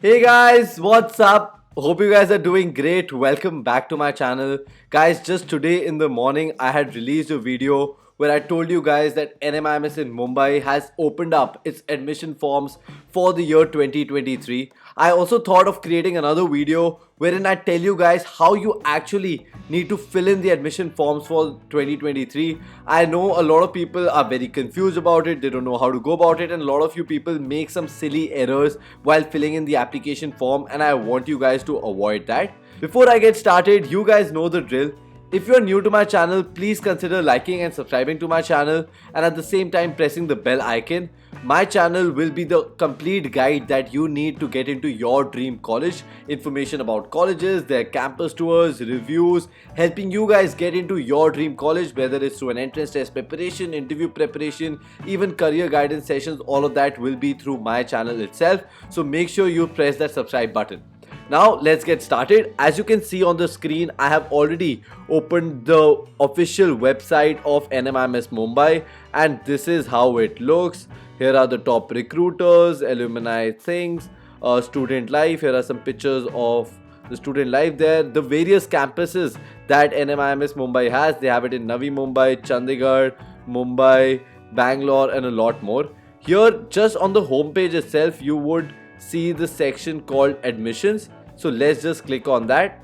Hey guys, what's up? Hope you guys are doing great. Welcome back to my channel. Guys, just today in the morning, I had released a video where I told you guys that NMIMS in Mumbai has opened up its admission forms for the year 2023. I also thought of creating another video wherein I tell you guys how you actually need to fill in the admission forms for 2023. I know a lot of people are very confused about it, they don't know how to go about it, and a lot of you people make some silly errors while filling in the application form, and I want you guys to avoid that. Before I get started, you guys know the drill. If you're new to my channel, please consider liking and subscribing to my channel, and at the same time pressing the bell icon. My channel will be the complete guide that you need to get into your dream college. Information about colleges, their campus tours, reviews, helping you guys get into your dream college, whether it's through an entrance test preparation, interview preparation, even career guidance sessions. All of that will be through my channel itself. So make sure you press that subscribe button. Now let's get started. As you can see on the screen, I have already opened the official website of NMIMS Mumbai, and this is how it looks. Here are the top recruiters, alumni things, student life. Here are some pictures of the student life there. The various campuses that NMIMS Mumbai has, they have it in Navi Mumbai, Chandigarh, Mumbai, Bangalore, and a lot more. Here, just on the homepage itself, you would see the section called admissions. So let's just click on that.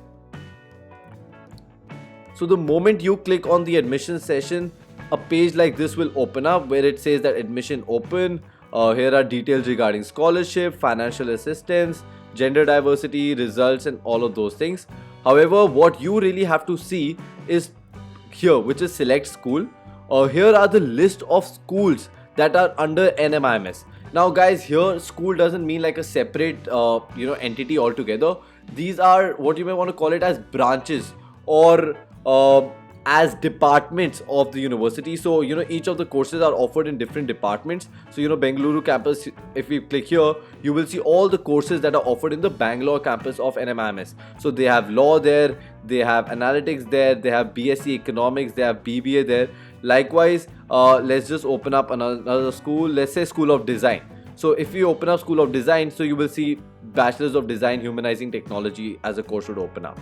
So the moment you click on the admission session, a page like this will open up where it says that admission open. Here are details regarding scholarship, financial assistance, gender diversity, results, and all of those things. However, what you really have to see is here, which is select school. Here are the list of schools that are under NMIMS. Now guys, here school doesn't mean like a separate entity altogether. These are what you may want to call it as branches or as departments of the university. So each of the courses are offered in different departments. So Bengaluru campus, if we click here, you will see all the courses that are offered in the Bangalore campus of NMIMS. So they have law there, they have analytics there, they have BSc economics, they have BBA there. Likewise, let's just open up another school. Let's say School of Design. So if we open up School of Design, so you will see Bachelors of Design Humanizing Technology as a course would open up.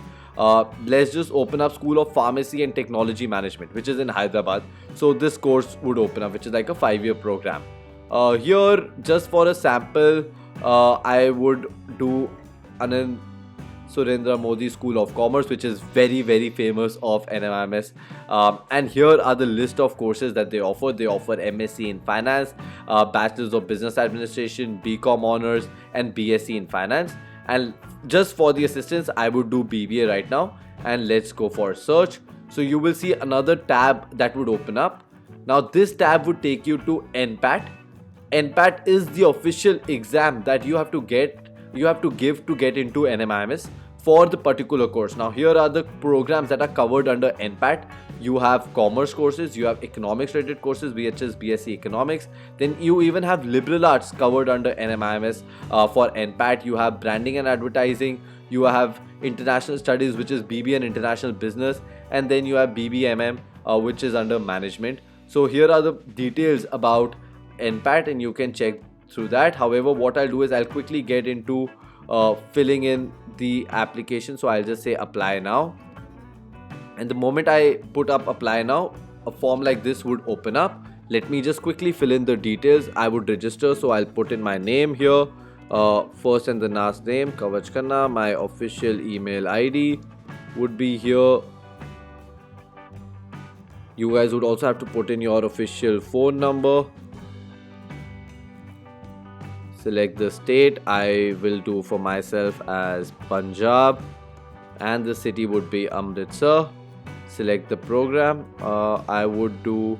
Let's just open up School of Pharmacy and Technology Management, which is in Hyderabad. So this course would open up, which is like a 5-year program. Here, just for a sample, I would do Anand Surendra Modi School of Commerce, which is very, very famous of NMIMS. And here are the list of courses that they offer. They offer MSc in Finance, Bachelors of Business Administration, BCom Honors, and BSc in Finance. And just for the assistance, I would do BBA right now. And let's go for search. So you will see another tab that would open up. Now this tab would take you to NPAT. NPAT is the official exam that you have to give to get into NMIMS for the particular course. Now here are the programs that are covered under NPAT. You have commerce courses, you have economics related courses, BHS, BSc economics. Then you even have liberal arts covered under NMIMS for NPAT. You have branding and advertising, you have international studies, which is BB and international business, and then you have BBMM, which is under management. So here are the details about NPAT, and you can check through that. However, what I'll do is I'll quickly get into filling in the application. So I'll just say apply now, and the moment I put up apply now, a form like this would open up. Let me just quickly fill in the details. I would register, so I'll put in my name here, first and the last name, Kavach Khanna. My official email ID would be here. You guys would also have to put in your official phone number. Select the state. I will do for myself as Punjab, and the city would be Amritsar. Select the program. I would do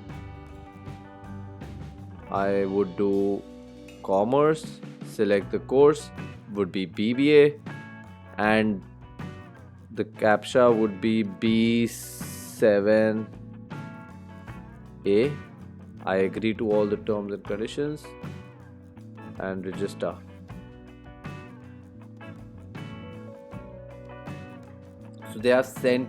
commerce. Select the course, would be BBA, and the CAPTCHA would be B7A. I agree to all the terms and conditions and register. So they have sent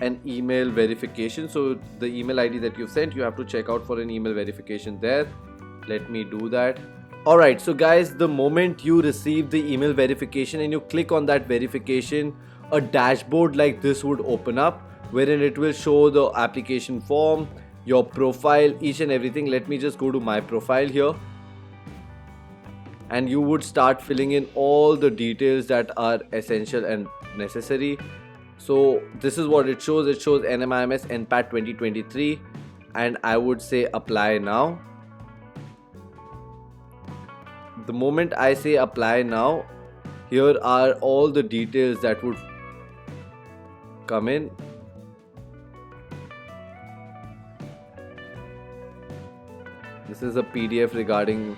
an email verification. So the email ID that you've sent, you have to check out for an email verification there. Let me do that. Alright, so guys, the moment you receive the email verification and you click on that verification, a dashboard like this would open up wherein it will show the application form, your profile, each and everything. Let me just go to my profile here, and you would start filling in all the details that are essential and necessary. So this is what it shows. It shows NMIMS NPAT 2023, and I would say apply now. The moment I say apply now, here are all the details that would come in. This is a PDF regarding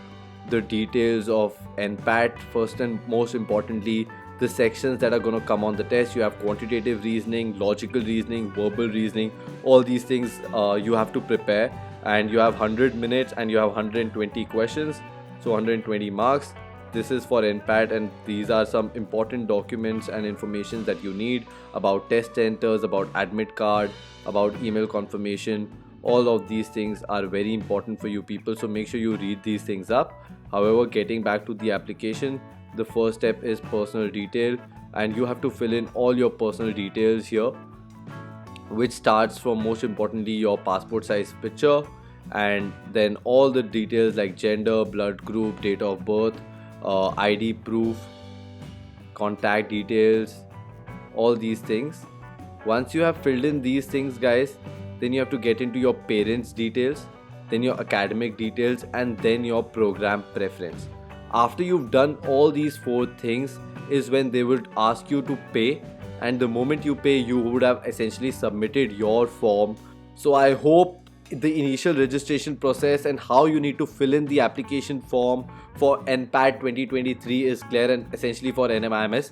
the details of NPAT. First and most importantly, the sections that are going to come on the test. You have quantitative reasoning, logical reasoning, verbal reasoning. All these things you have to prepare, and you have 100 minutes and you have 120 questions, so 120 marks. This is for NPAT, and these are some important documents and information that you need about test centers, about admit card, about email confirmation. All of these things are very important for you people, so make sure you read these things up. However, getting back to the application, the first step is personal detail, and you have to fill in all your personal details here, which starts from most importantly your passport size picture, and then all the details like gender, blood group, date of birth, ID proof, contact details, all these things. Once you have filled in these things, guys, then you have to get into your parents details, then your academic details, and then your program preference. After you've done all these 4 things is when they would ask you to pay, and the moment you pay, you would have essentially submitted your form. So I hope the initial registration process and how you need to fill in the application form for NPAT 2023 is clear, and essentially for NMIMS.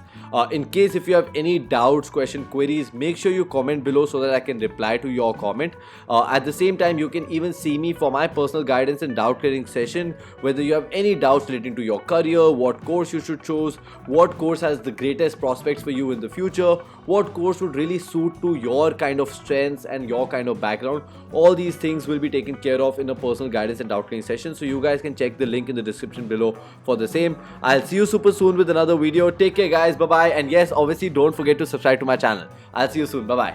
In case if you have any doubts, question, queries, make sure you comment below so that I can reply to your comment. At the same time, you can even see me for my personal guidance and doubt clearing session, whether you have any doubts relating to your career, what course you should choose, what course has the greatest prospects for you in the future, what course would really suit to your kind of strengths and your kind of background. All these things will be taken care of in a personal guidance and doubt clearing session, so you guys can check the link in the description below for the same. I'll see you super soon with another video. Take care guys, bye bye, and yes, obviously don't forget to subscribe to my channel. I'll see you soon, bye bye.